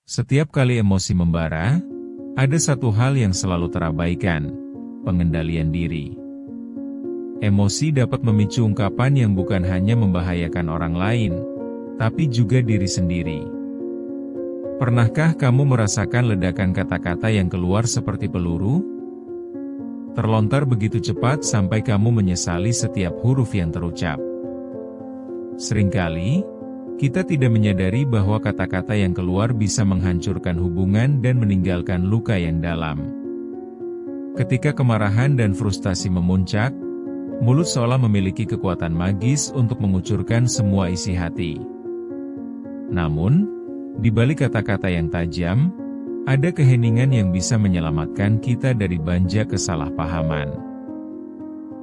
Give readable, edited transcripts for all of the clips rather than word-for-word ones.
Setiap kali emosi membara, ada satu hal yang selalu terabaikan, pengendalian diri. Emosi dapat memicu ungkapan yang bukan hanya membahayakan orang lain, tapi juga diri sendiri. Pernahkah kamu merasakan ledakan kata-kata yang keluar seperti peluru? Terlontar begitu cepat sampai kamu menyesali setiap huruf yang terucap. Seringkali, kita tidak menyadari bahwa kata-kata yang keluar bisa menghancurkan hubungan dan meninggalkan luka yang dalam. Ketika kemarahan dan frustasi memuncak, mulut seolah memiliki kekuatan magis untuk mengucurkan semua isi hati. Namun, di balik kata-kata yang tajam, ada keheningan yang bisa menyelamatkan kita dari banja kesalahpahaman.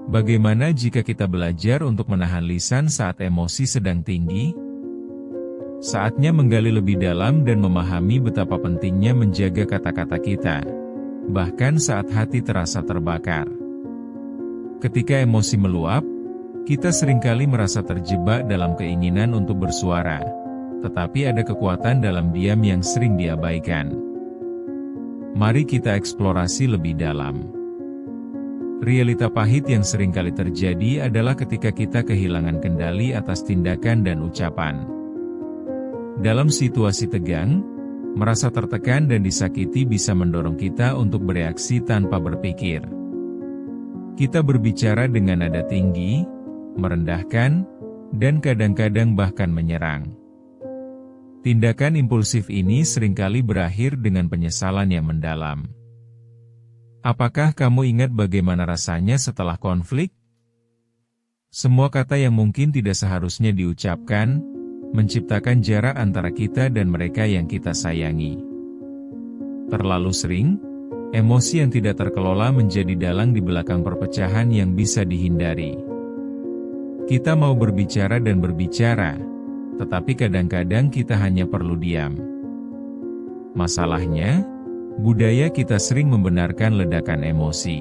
Bagaimana jika kita belajar untuk menahan lisan saat emosi sedang tinggi? Saatnya menggali lebih dalam dan memahami betapa pentingnya menjaga kata-kata kita, bahkan saat hati terasa terbakar. Ketika emosi meluap, kita seringkali merasa terjebak dalam keinginan untuk bersuara, tetapi ada kekuatan dalam diam yang sering diabaikan. Mari kita eksplorasi lebih dalam. Realita pahit yang seringkali terjadi adalah ketika kita kehilangan kendali atas tindakan dan ucapan. Dalam situasi tegang, merasa tertekan dan disakiti bisa mendorong kita untuk bereaksi tanpa berpikir. Kita berbicara dengan nada tinggi, merendahkan, dan kadang-kadang bahkan menyerang. Tindakan impulsif ini seringkali berakhir dengan penyesalan yang mendalam. Apakah kamu ingat bagaimana rasanya setelah konflik? Semua kata yang mungkin tidak seharusnya diucapkan, menciptakan jarak antara kita dan mereka yang kita sayangi. Terlalu sering, emosi yang tidak terkelola menjadi dalang di belakang perpecahan yang bisa dihindari. Kita mau berbicara dan berbicara, tetapi kadang-kadang kita hanya perlu diam. Masalahnya, budaya kita sering membenarkan ledakan emosi.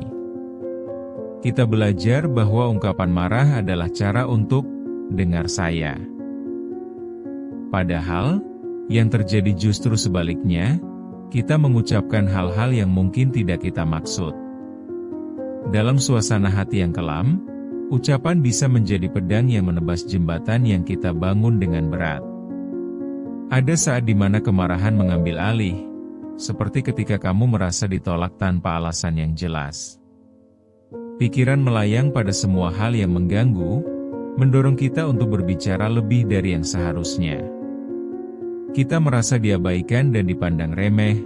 Kita belajar bahwa ungkapan marah adalah cara untuk dengar saya. Padahal, yang terjadi justru sebaliknya, kita mengucapkan hal-hal yang mungkin tidak kita maksud. Dalam suasana hati yang kelam, ucapan bisa menjadi pedang yang menebas jembatan yang kita bangun dengan berat. Ada saat di mana kemarahan mengambil alih, seperti ketika kamu merasa ditolak tanpa alasan yang jelas. Pikiran melayang pada semua hal yang mengganggu, mendorong kita untuk berbicara lebih dari yang seharusnya. Kita merasa diabaikan dan dipandang remeh,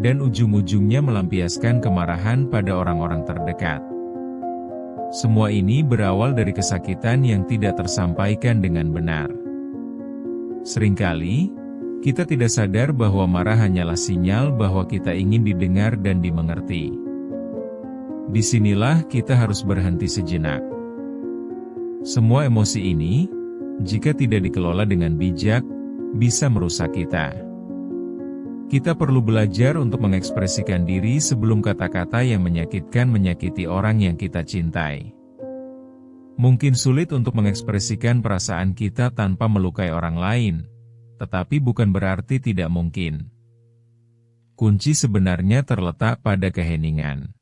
dan ujung-ujungnya melampiaskan kemarahan pada orang-orang terdekat. Semua ini berawal dari kesakitan yang tidak tersampaikan dengan benar. Seringkali, kita tidak sadar bahwa marah hanyalah sinyal bahwa kita ingin didengar dan dimengerti. Disinilah kita harus berhenti sejenak. Semua emosi ini, jika tidak dikelola dengan bijak, bisa merusak kita. Kita perlu belajar untuk mengekspresikan diri sebelum kata-kata yang menyakitkan menyakiti orang yang kita cintai. Mungkin sulit untuk mengekspresikan perasaan kita tanpa melukai orang lain, tetapi bukan berarti tidak mungkin. Kunci sebenarnya terletak pada keheningan.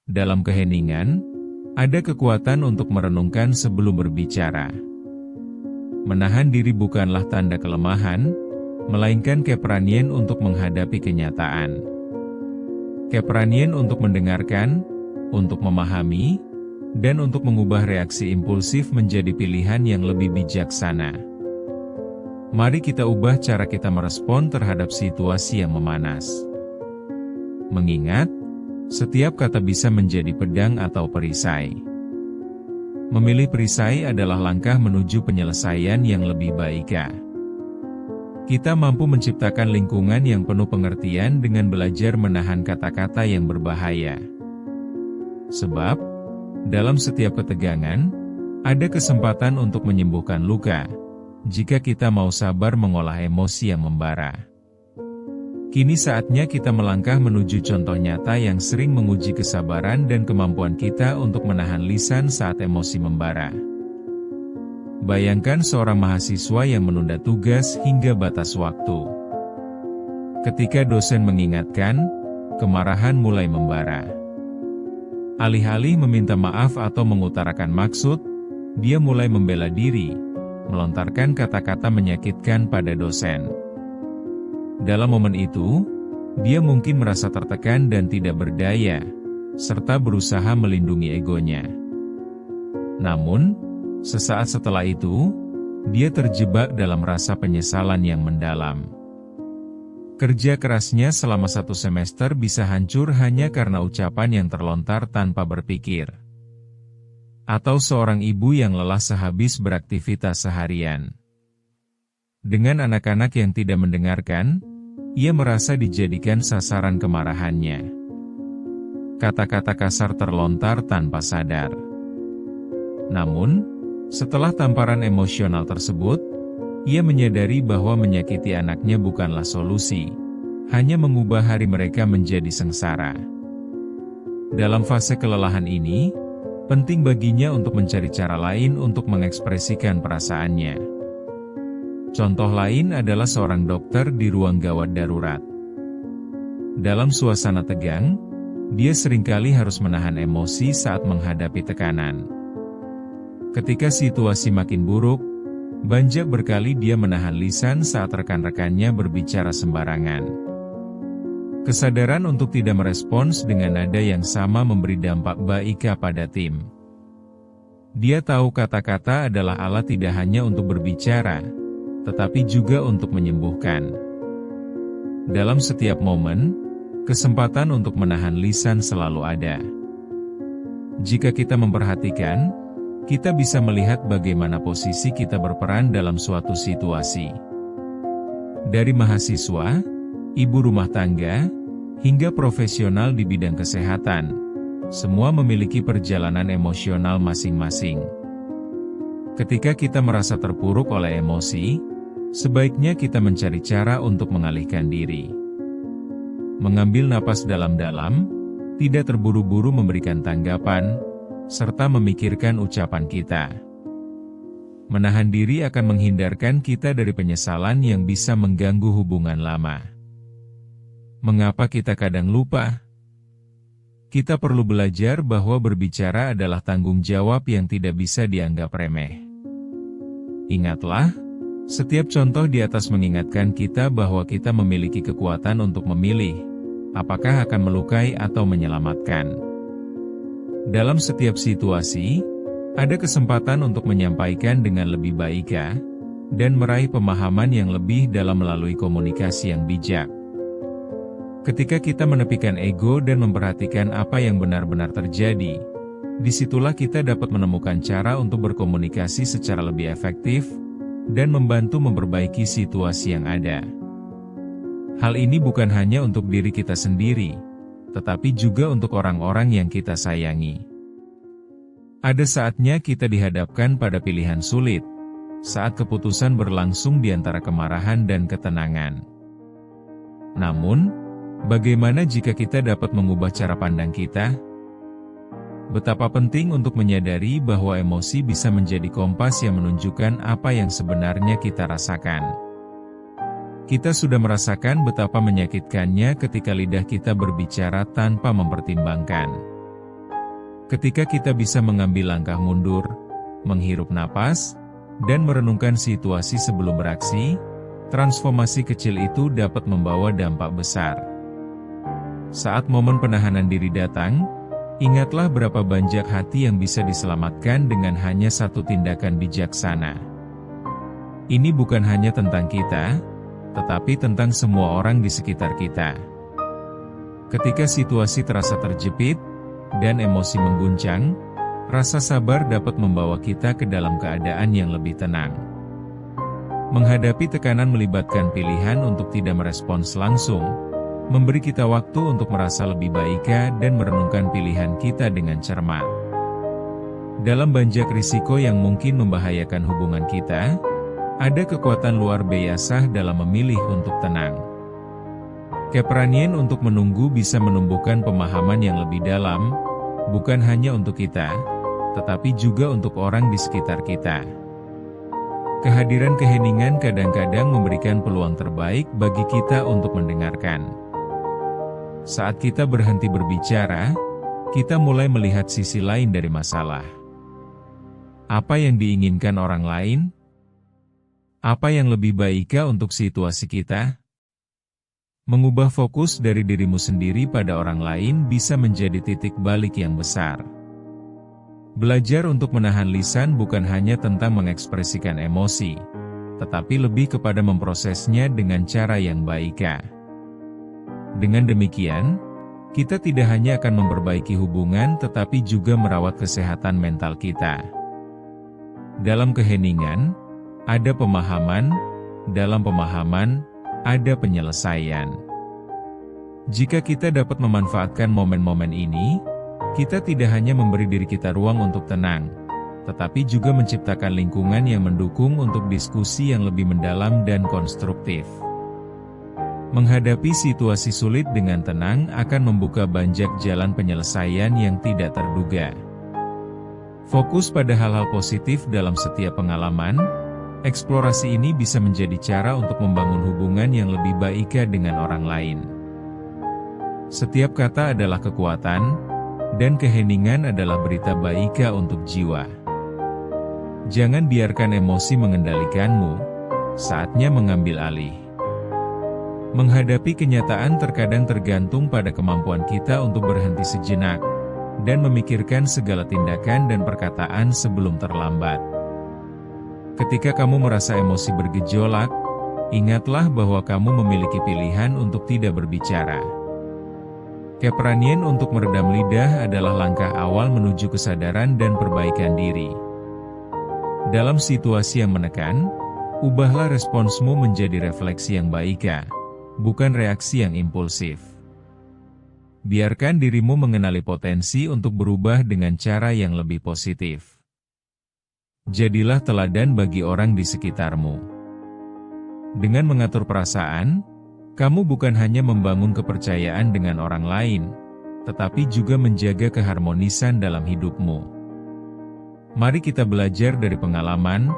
Dalam keheningan, ada kekuatan untuk merenungkan sebelum berbicara. Menahan diri bukanlah tanda kelemahan, melainkan keberanian untuk menghadapi kenyataan. Keberanian untuk mendengarkan, untuk memahami, dan untuk mengubah reaksi impulsif menjadi pilihan yang lebih bijaksana. Mari kita ubah cara kita merespon terhadap situasi yang memanas. Mengingat, setiap kata bisa menjadi pedang atau perisai. Memilih perisai adalah langkah menuju penyelesaian yang lebih baik. Kita mampu menciptakan lingkungan yang penuh pengertian dengan belajar menahan kata-kata yang berbahaya. Sebab, dalam setiap ketegangan, ada kesempatan untuk menyembuhkan luka, jika kita mau sabar mengolah emosi yang membara. Kini saatnya kita melangkah menuju contoh nyata yang sering menguji kesabaran dan kemampuan kita untuk menahan lisan saat emosi membara. Bayangkan seorang mahasiswa yang menunda tugas hingga batas waktu. Ketika dosen mengingatkan, kemarahan mulai membara. Alih-alih meminta maaf atau mengutarakan maksud, dia mulai membela diri, melontarkan kata-kata menyakitkan pada dosen. Dalam momen itu, dia mungkin merasa tertekan dan tidak berdaya, serta berusaha melindungi egonya. Namun, sesaat setelah itu, dia terjebak dalam rasa penyesalan yang mendalam. Kerja kerasnya selama 1 semester bisa hancur hanya karena ucapan yang terlontar tanpa berpikir. Atau seorang ibu yang lelah sehabis beraktivitas seharian. Dengan anak-anak yang tidak mendengarkan, ia merasa dijadikan sasaran kemarahannya. Kata-kata kasar terlontar tanpa sadar. Namun, setelah tamparan emosional tersebut, ia menyadari bahwa menyakiti anaknya bukanlah solusi, hanya mengubah hari mereka menjadi sengsara. Dalam fase kelelahan ini, penting baginya untuk mencari cara lain untuk mengekspresikan perasaannya. Contoh lain adalah seorang dokter di ruang gawat darurat. Dalam suasana tegang, dia seringkali harus menahan emosi saat menghadapi tekanan. Ketika situasi makin buruk, banyak berkali dia menahan lisan saat rekan-rekannya berbicara sembarangan. Kesadaran untuk tidak merespons dengan nada yang sama memberi dampak baik pada tim. Dia tahu kata-kata adalah alat tidak hanya untuk berbicara, tetapi juga untuk menyembuhkan. Dalam setiap momen, kesempatan untuk menahan lisan selalu ada. Jika kita memperhatikan, kita bisa melihat bagaimana posisi kita berperan dalam suatu situasi. Dari mahasiswa, ibu rumah tangga, hingga profesional di bidang kesehatan, semua memiliki perjalanan emosional masing-masing. Ketika kita merasa terpuruk oleh emosi, sebaiknya kita mencari cara untuk mengalihkan diri. Mengambil napas dalam-dalam, tidak terburu-buru memberikan tanggapan, serta memikirkan ucapan kita. Menahan diri akan menghindarkan kita dari penyesalan yang bisa mengganggu hubungan lama. Mengapa kita kadang lupa? Kita perlu belajar bahwa berbicara adalah tanggung jawab yang tidak bisa dianggap remeh. Ingatlah, setiap contoh di atas mengingatkan kita bahwa kita memiliki kekuatan untuk memilih, apakah akan melukai atau menyelamatkan. Dalam setiap situasi, ada kesempatan untuk menyampaikan dengan lebih baik dan meraih pemahaman yang lebih dalam melalui komunikasi yang bijak. Ketika kita menepikan ego dan memperhatikan apa yang benar-benar terjadi, disitulah kita dapat menemukan cara untuk berkomunikasi secara lebih efektif dan membantu memperbaiki situasi yang ada. Hal ini bukan hanya untuk diri kita sendiri, tetapi juga untuk orang-orang yang kita sayangi. Ada saatnya kita dihadapkan pada pilihan sulit, saat keputusan berlangsung di antara kemarahan dan ketenangan. Namun, bagaimana jika kita dapat mengubah cara pandang kita? Betapa penting untuk menyadari bahwa emosi bisa menjadi kompas yang menunjukkan apa yang sebenarnya kita rasakan. Kita sudah merasakan betapa menyakitkannya ketika lidah kita berbicara tanpa mempertimbangkan. Ketika kita bisa mengambil langkah mundur, menghirup napas, dan merenungkan situasi sebelum beraksi, transformasi kecil itu dapat membawa dampak besar. Saat momen penahanan diri datang, ingatlah berapa banyak hati yang bisa diselamatkan dengan hanya satu tindakan bijaksana. Ini bukan hanya tentang kita, tetapi tentang semua orang di sekitar kita. Ketika situasi terasa terjepit, dan emosi mengguncang, rasa sabar dapat membawa kita ke dalam keadaan yang lebih tenang. Menghadapi tekanan melibatkan pilihan untuk tidak merespons langsung, memberi kita waktu untuk merasa lebih baik dan merenungkan pilihan kita dengan cermat. Dalam banyak risiko yang mungkin membahayakan hubungan kita, ada kekuatan luar biasa dalam memilih untuk tenang. Keberanian untuk menunggu bisa menumbuhkan pemahaman yang lebih dalam, bukan hanya untuk kita, tetapi juga untuk orang di sekitar kita. Kehadiran keheningan kadang-kadang memberikan peluang terbaik bagi kita untuk mendengarkan. Saat kita berhenti berbicara, kita mulai melihat sisi lain dari masalah. Apa yang diinginkan orang lain? Apa yang lebih baik untuk situasi kita? Mengubah fokus dari dirimu sendiri pada orang lain bisa menjadi titik balik yang besar. Belajar untuk menahan lisan bukan hanya tentang mengekspresikan emosi, tetapi lebih kepada memprosesnya dengan cara yang baik. Dengan demikian, kita tidak hanya akan memperbaiki hubungan tetapi juga merawat kesehatan mental kita. Dalam keheningan, ada pemahaman, dalam pemahaman, ada penyelesaian. Jika kita dapat memanfaatkan momen-momen ini, kita tidak hanya memberi diri kita ruang untuk tenang, tetapi juga menciptakan lingkungan yang mendukung untuk diskusi yang lebih mendalam dan konstruktif. Menghadapi situasi sulit dengan tenang akan membuka banyak jalan penyelesaian yang tidak terduga. Fokus pada hal-hal positif dalam setiap pengalaman, eksplorasi ini bisa menjadi cara untuk membangun hubungan yang lebih baik dengan orang lain. Setiap kata adalah kekuatan, dan keheningan adalah berita baik untuk jiwa. Jangan biarkan emosi mengendalikanmu, saatnya mengambil alih. Menghadapi kenyataan terkadang tergantung pada kemampuan kita untuk berhenti sejenak, dan memikirkan segala tindakan dan perkataan sebelum terlambat. Ketika kamu merasa emosi bergejolak, ingatlah bahwa kamu memiliki pilihan untuk tidak berbicara. Keberanian untuk meredam lidah adalah langkah awal menuju kesadaran dan perbaikan diri. Dalam situasi yang menekan, ubahlah responsmu menjadi refleksi yang baik, bukan reaksi yang impulsif. Biarkan dirimu mengenali potensi untuk berubah dengan cara yang lebih positif. Jadilah teladan bagi orang di sekitarmu. Dengan mengatur perasaan, kamu bukan hanya membangun kepercayaan dengan orang lain, tetapi juga menjaga keharmonisan dalam hidupmu. Mari kita belajar dari pengalaman,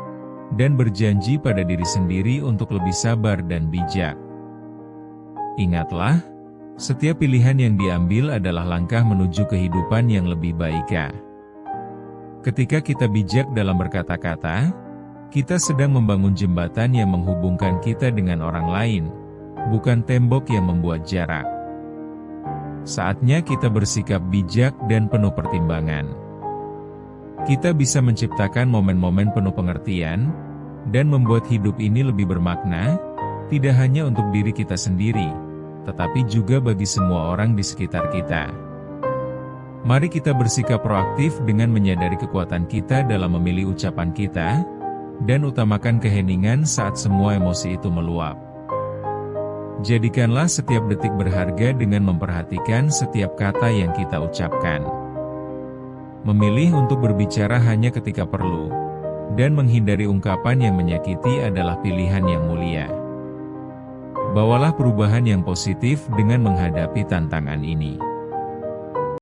dan berjanji pada diri sendiri untuk lebih sabar dan bijak. Ingatlah, setiap pilihan yang diambil adalah langkah menuju kehidupan yang lebih baik. Ketika kita bijak dalam berkata-kata, kita sedang membangun jembatan yang menghubungkan kita dengan orang lain, bukan tembok yang membuat jarak. Saatnya kita bersikap bijak dan penuh pertimbangan. Kita bisa menciptakan momen-momen penuh pengertian, dan membuat hidup ini lebih bermakna, tidak hanya untuk diri kita sendiri, tetapi juga bagi semua orang di sekitar kita. Mari kita bersikap proaktif dengan menyadari kekuatan kita dalam memilih ucapan kita, dan utamakan keheningan saat semua emosi itu meluap. Jadikanlah setiap detik berharga dengan memperhatikan setiap kata yang kita ucapkan. Memilih untuk berbicara hanya ketika perlu, dan menghindari ungkapan yang menyakiti adalah pilihan yang mulia. Bawalah perubahan yang positif dengan menghadapi tantangan ini.